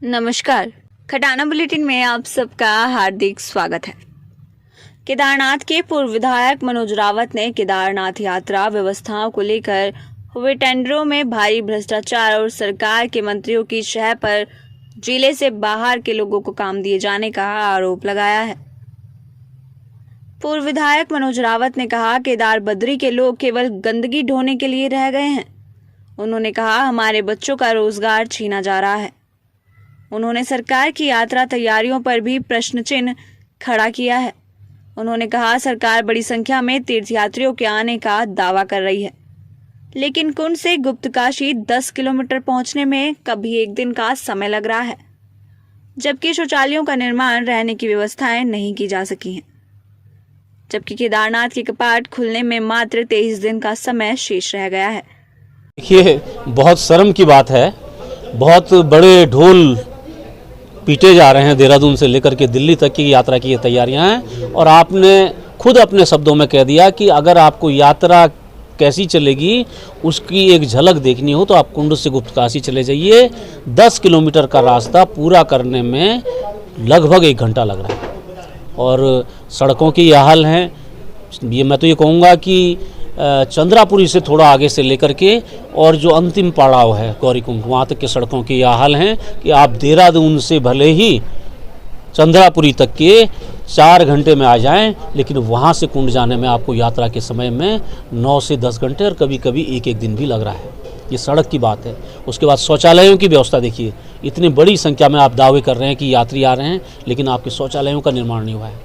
नमस्कार, खटाना बुलेटिन में आप सबका हार्दिक स्वागत है। केदारनाथ के पूर्व विधायक मनोज रावत ने केदारनाथ यात्रा व्यवस्थाओं को लेकर हुए टेंडरों में भारी भ्रष्टाचार और सरकार के मंत्रियों की शह पर जिले से बाहर के लोगों को काम दिए जाने का आरोप लगाया है। पूर्व विधायक मनोज रावत ने कहा, केदार बद्री के लोग केवल गंदगी ढोने के लिए रह गए हैं। उन्होंने कहा, हमारे बच्चों का रोजगार छीना जा रहा है। उन्होंने सरकार की यात्रा तैयारियों पर भी प्रश्न चिन्ह खड़ा किया है। उन्होंने कहा, सरकार बड़ी संख्या में तीर्थयात्रियों के आने का दावा कर रही है, लेकिन कुंड से गुप्तकाशी 10 किलोमीटर पहुंचने में कभी एक दिन का समय लग रहा है, जबकि शौचालयों का निर्माण, रहने की व्यवस्थाएं नहीं की जा सकी हैं। जबकि केदारनाथ के कपाट खुलने में मात्र 23 दिन का समय शेष रह गया है। देखिए, बहुत शर्म की बात है। बहुत बड़े ढोल पीटे जा रहे हैं देहरादून से लेकर के दिल्ली तक की यात्रा की ये तैयारियां हैं, और आपने खुद अपने शब्दों में कह दिया कि अगर आपको यात्रा कैसी चलेगी उसकी एक झलक देखनी हो तो आप कुंड से गुप्तकाशी चले जाइए। 10 किलोमीटर का रास्ता पूरा करने में लगभग 1 घंटा लग रहा है, और सड़कों की यह हाल है। मैं तो ये कहूँगा कि चंद्रापुरी से थोड़ा आगे से लेकर के और जो अंतिम पड़ाव है गौरीकुंड, वहाँ तक के सड़कों की यह हाल है कि आप देहरादून से भले ही चंद्रापुरी तक के 4 घंटे में आ जाएं, लेकिन वहाँ से कुंड जाने में आपको यात्रा के समय में 9 से 10 घंटे और कभी कभी एक दिन भी लग रहा है। ये सड़क की बात है। उसके बाद शौचालयों की व्यवस्था देखिए, इतनी बड़ी संख्या में आप दावे कर रहे हैं कि यात्री आ रहे हैं, लेकिन आपके शौचालयों का निर्माण नहीं हुआ है।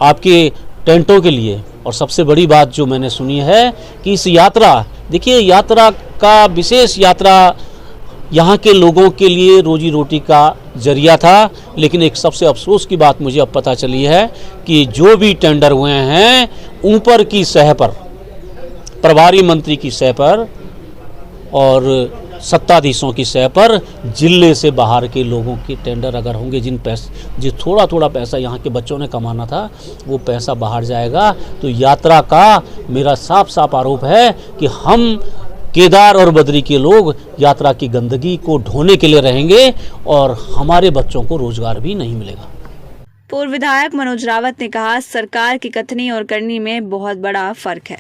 आपके टेंटों के लिए, और सबसे बड़ी बात जो मैंने सुनी है कि इस यात्रा, देखिए यात्रा का विशेष यात्रा यहाँ के लोगों के लिए रोजी रोटी का जरिया था, लेकिन एक सबसे अफसोस की बात मुझे अब पता चली है कि जो भी टेंडर हुए हैं ऊपर की सह पर, प्रभारी मंत्री की सह पर और सत्ताधीशों की सह पर जिले से बाहर के लोगों के टेंडर अगर होंगे, जो थोड़ा थोड़ा पैसा यहाँ के बच्चों ने कमाना था वो पैसा बाहर जाएगा। तो यात्रा का मेरा साफ साफ आरोप है कि हम केदार और बद्री के लोग यात्रा की गंदगी को ढोने के लिए रहेंगे और हमारे बच्चों को रोजगार भी नहीं मिलेगा। पूर्व विधायक मनोज रावत ने कहा, सरकार की कथनी और करनी में बहुत बड़ा फर्क है।